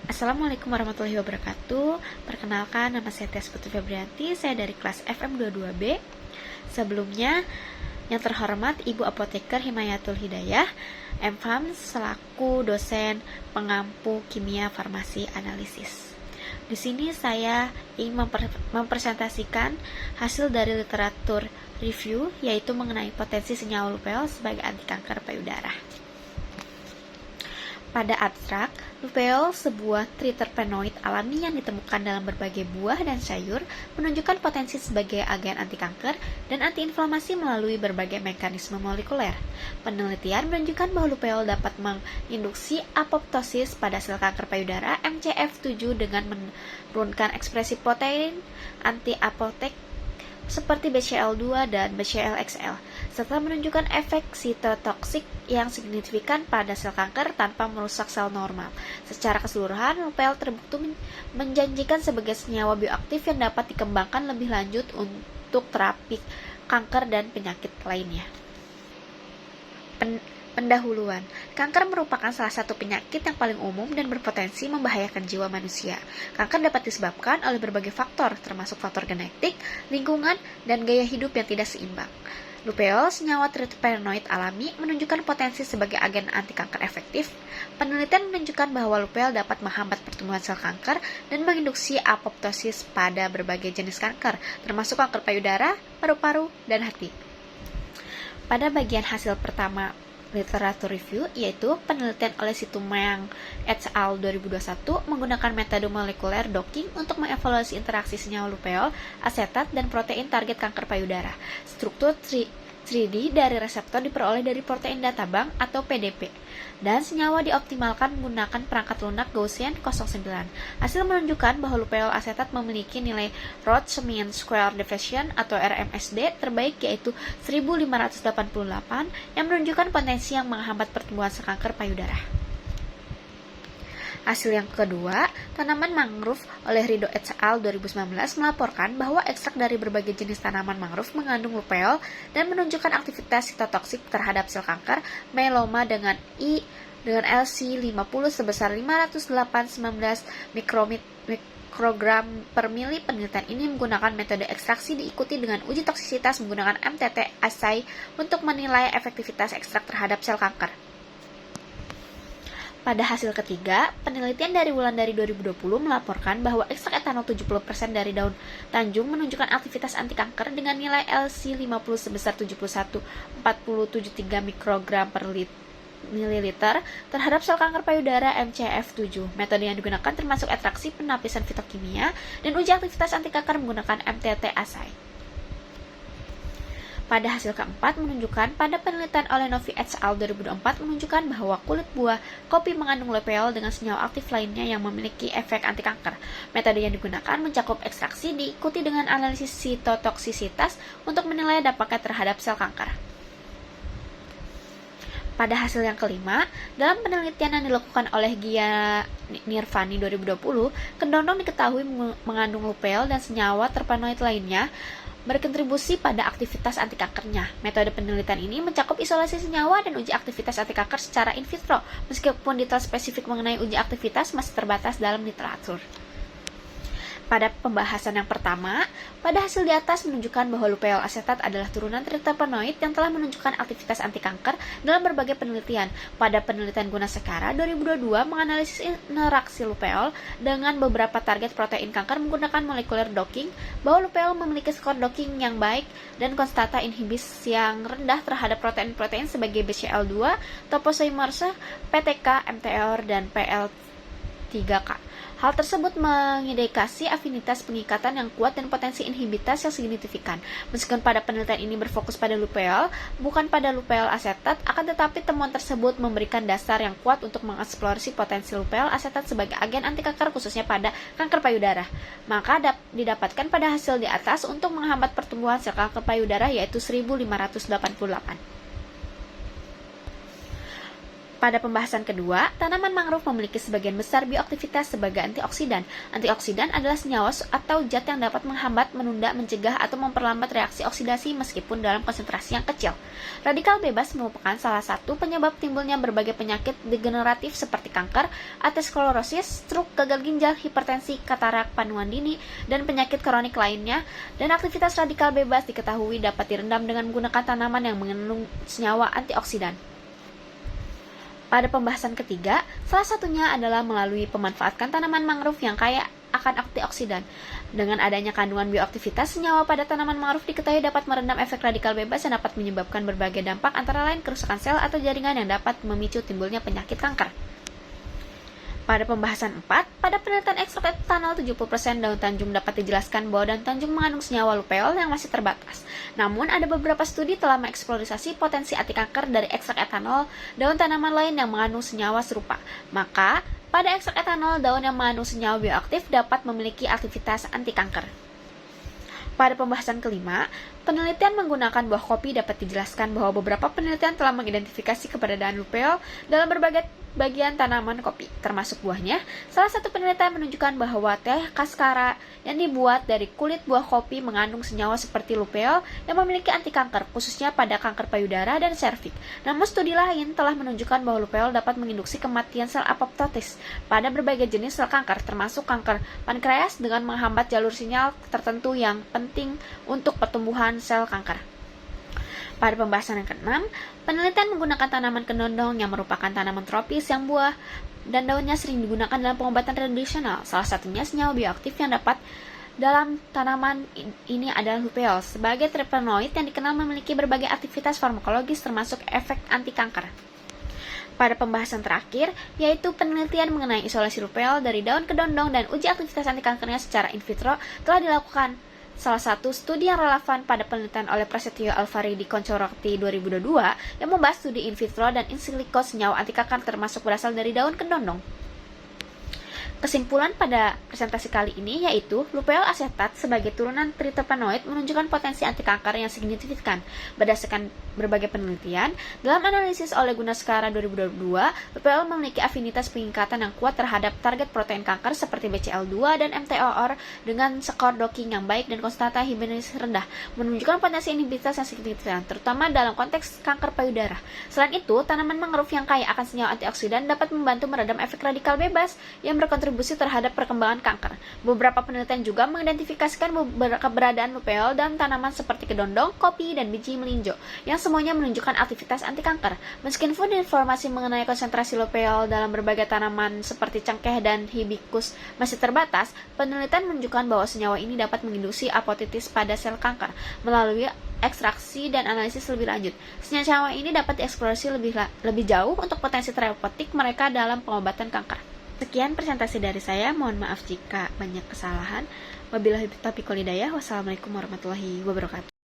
Assalamualaikum warahmatullahi wabarakatuh. Perkenalkan, nama saya Tias Putri Febrianti. Saya dari kelas FM22B. Sebelumnya, yang terhormat Ibu Apoteker Himayatul Hidayah, MFAM selaku dosen pengampu kimia farmasi analisis. Di sini saya ingin mempresentasikan hasil dari literatur review, yaitu mengenai potensi senyawa lupeol sebagai anti kanker payudara. Pada abstrak, lupeol, sebuah triterpenoid alami yang ditemukan dalam berbagai buah dan sayur, menunjukkan potensi sebagai agen anti kanker dan antiinflamasi melalui berbagai mekanisme molekuler. Penelitian menunjukkan bahwa lupeol dapat menginduksi apoptosis pada sel kanker payudara MCF7 dengan menurunkan ekspresi protein anti-apotek seperti BCL2 dan BCL-XL, serta menunjukkan efek sitotoksik yang signifikan pada sel kanker tanpa merusak sel normal. Secara keseluruhan, lupeol terbukti menjanjikan sebagai senyawa bioaktif yang dapat dikembangkan lebih lanjut untuk terapi kanker dan penyakit lainnya. Pendahuluan. Kanker merupakan salah satu penyakit yang paling umum dan berpotensi membahayakan jiwa manusia. Kanker dapat disebabkan oleh berbagai faktor, termasuk faktor genetik, lingkungan, dan gaya hidup yang tidak seimbang. Lupeol, senyawa triterpenoid alami, menunjukkan potensi sebagai agen anti kanker efektif. Penelitian menunjukkan bahwa lupeol dapat menghambat pertumbuhan sel kanker dan menginduksi apoptosis pada berbagai jenis kanker, termasuk kanker payudara, paru-paru, dan hati. Pada bagian hasil pertama literatur review, yaitu penelitian oleh Situmang et al. 2021 menggunakan metode molekuler docking untuk mengevaluasi interaksi senyawa lupeol, asetat, dan protein target kanker payudara. Struktur 3D dari reseptor diperoleh dari protein data bank atau PDP, dan senyawa dioptimalkan menggunakan perangkat lunak Gaussian 09. Hasil menunjukkan bahwa lupeol asetat memiliki nilai Roche Mean Square Deviation atau RMSD terbaik, yaitu 1588, yang menunjukkan potensi yang menghambat pertumbuhan sel kanker payudara. Hasil yang kedua, tanaman mangrove oleh Rido et al. 2019 melaporkan bahwa ekstrak dari berbagai jenis tanaman mangrove mengandung lupeol dan menunjukkan aktivitas sitotoksik terhadap sel kanker myeloma dengan LC50 sebesar 508-19 mikrogram per mili. Penelitian ini menggunakan metode ekstraksi diikuti dengan uji toksisitas menggunakan MTT assay untuk menilai efektivitas ekstrak terhadap sel kanker. Pada hasil ketiga, penelitian dari Wulandari 2020 melaporkan bahwa ekstrak etanol 70% dari daun tanjung menunjukkan aktivitas anti kanker dengan nilai LC50 sebesar 71,473 mikrogram per mililiter terhadap sel kanker payudara MCF7. Metode yang digunakan termasuk ekstraksi, penapisan fitokimia, dan uji aktivitas anti kanker menggunakan MTT assay. Pada hasil keempat menunjukkan pada penelitian oleh Novi et al. 2004 menunjukkan bahwa kulit buah kopi mengandung lupeol dengan senyawa aktif lainnya yang memiliki efek anti kanker. Metode yang digunakan mencakup ekstraksi diikuti dengan analisis sitotoksisitas untuk menilai dampaknya terhadap sel kanker. Pada hasil yang kelima, dalam penelitian yang dilakukan oleh Gia Nirvani 2020, kedondong diketahui mengandung lupeol dan senyawa terpenoid lainnya berkontribusi pada aktivitas anti kankernya. Metode penelitian ini mencakup isolasi senyawa dan uji aktivitas anti kanker secara in vitro, meskipun detail spesifik mengenai uji aktivitas masih terbatas dalam literatur. Pada pembahasan yang pertama, pada hasil di atas menunjukkan bahwa lupeol asetat adalah turunan triterpenoid yang telah menunjukkan aktivitas anti kanker dalam berbagai penelitian. Pada penelitian Guna Sekara 2022 menganalisis interaksi lupeol dengan beberapa target protein kanker menggunakan molekuler docking, bahwa lupeol memiliki skor docking yang baik dan konstanta inhibisi yang rendah terhadap protein-protein sebagai BCL2, topoisomerase, PTK, MTR, dan PL3K. Hal tersebut mengindikasi afinitas pengikatan yang kuat dan potensi inhibitas yang signifikan. Meskipun pada penelitian ini berfokus pada lupeol, bukan pada lupeol asetat, akan tetapi temuan tersebut memberikan dasar yang kuat untuk mengeksplorasi potensi lupeol asetat sebagai agen anti kanker khususnya pada kanker payudara. Maka didapatkan pada hasil di atas untuk menghambat pertumbuhan sel kanker payudara, yaitu 1588. Pada pembahasan kedua, tanaman mangrove memiliki sebagian besar bioaktivitas sebagai antioksidan. Antioksidan adalah senyawa atau zat yang dapat menghambat, menunda, mencegah, atau memperlambat reaksi oksidasi meskipun dalam konsentrasi yang kecil. Radikal bebas merupakan salah satu penyebab timbulnya berbagai penyakit degeneratif seperti kanker, aterosklerosis, stroke, gagal ginjal, hipertensi, katarak, panuan dini, dan penyakit kronik lainnya. Dan aktivitas radikal bebas diketahui dapat direndam dengan menggunakan tanaman yang mengandung senyawa antioksidan. Pada pembahasan ketiga, salah satunya adalah melalui pemanfaatkan tanaman mangrove yang kaya akan antioksidan. Dengan adanya kandungan bioaktivitas, senyawa pada tanaman mangrove diketahui dapat merendam efek radikal bebas yang dapat menyebabkan berbagai dampak antara lain kerusakan sel atau jaringan yang dapat memicu timbulnya penyakit kanker. Pada pembahasan 4, pada penelitian ekstrak etanol 70% daun tanjung dapat dijelaskan bahwa daun tanjung mengandung senyawa lupeol yang masih terbatas. Namun, ada beberapa studi telah mengeksplorasi potensi anti kanker dari ekstrak etanol daun tanaman lain yang mengandung senyawa serupa. Maka, pada ekstrak etanol daun yang mengandung senyawa bioaktif dapat memiliki aktivitas anti kanker. Pada pembahasan kelima, penelitian menggunakan buah kopi dapat dijelaskan bahwa beberapa penelitian telah mengidentifikasi keberadaan lupeol dalam berbagai bagian tanaman kopi, termasuk buahnya. Salah satu penelitian menunjukkan bahwa teh kaskara yang dibuat dari kulit buah kopi mengandung senyawa seperti lupeol yang memiliki anti kanker, khususnya pada kanker payudara dan serviks. Namun studi lain telah menunjukkan bahwa lupeol dapat menginduksi kematian sel apoptosis pada berbagai jenis sel kanker, termasuk kanker pankreas dengan menghambat jalur sinyal tertentu yang penting untuk pertumbuhan sel kanker. Pada pembahasan yang ke-6, penelitian menggunakan tanaman kedondong yang merupakan tanaman tropis yang buah dan daunnya sering digunakan dalam pengobatan tradisional. Salah satunya senyawa bioaktif yang dapat dalam tanaman ini adalah lupeol sebagai terpenoid yang dikenal memiliki berbagai aktivitas farmakologis termasuk efek anti kanker. Pada pembahasan terakhir, yaitu penelitian mengenai isolasi lupeol dari daun kedondong dan uji aktivitas anti kankernya secara in vitro telah dilakukan. Salah satu studi yang relevan pada penelitian oleh Prasetyo Alvari di Koncorokti 2022 yang membahas studi in vitro dan in silico senyawa anti kanker termasuk berasal dari daun kedondong. Kesimpulan pada presentasi kali ini yaitu lupeol asetat sebagai turunan tritepenoid menunjukkan potensi anti kanker yang signifikan. Berdasarkan berbagai penelitian, dalam analisis oleh Gunaskara 2022, lupeol memiliki afinitas pengikatan yang kuat terhadap target protein kanker seperti BCL2 dan mTOR dengan skor docking yang baik dan konstanta hibernasi rendah, menunjukkan potensi inhibitas yang signifikan, terutama dalam konteks kanker payudara. Selain itu, tanaman mangrove yang kaya akan senyawa antioksidan dapat membantu meredam efek radikal bebas yang berkontribusi terhadap perkembangan kanker. Beberapa penelitian juga mengidentifikasikan keberadaan lupeol dalam tanaman seperti kedondong, kopi, dan biji melinjo, yang semuanya menunjukkan aktivitas anti kanker. Meskipun informasi mengenai konsentrasi lupeol dalam berbagai tanaman seperti cengkeh dan hibiscus masih terbatas, penelitian menunjukkan bahwa senyawa ini dapat menginduksi apoptosis pada sel kanker melalui ekstraksi dan analisis lebih lanjut. Senyawa ini dapat dieksplorasi lebih jauh untuk potensi terapeutik mereka dalam pengobatan kanker. Sekian presentasi dari saya, mohon maaf jika banyak kesalahan. Wabillahi taufiq wal hidayah. Wassalamualaikum warahmatullahi wabarakatuh.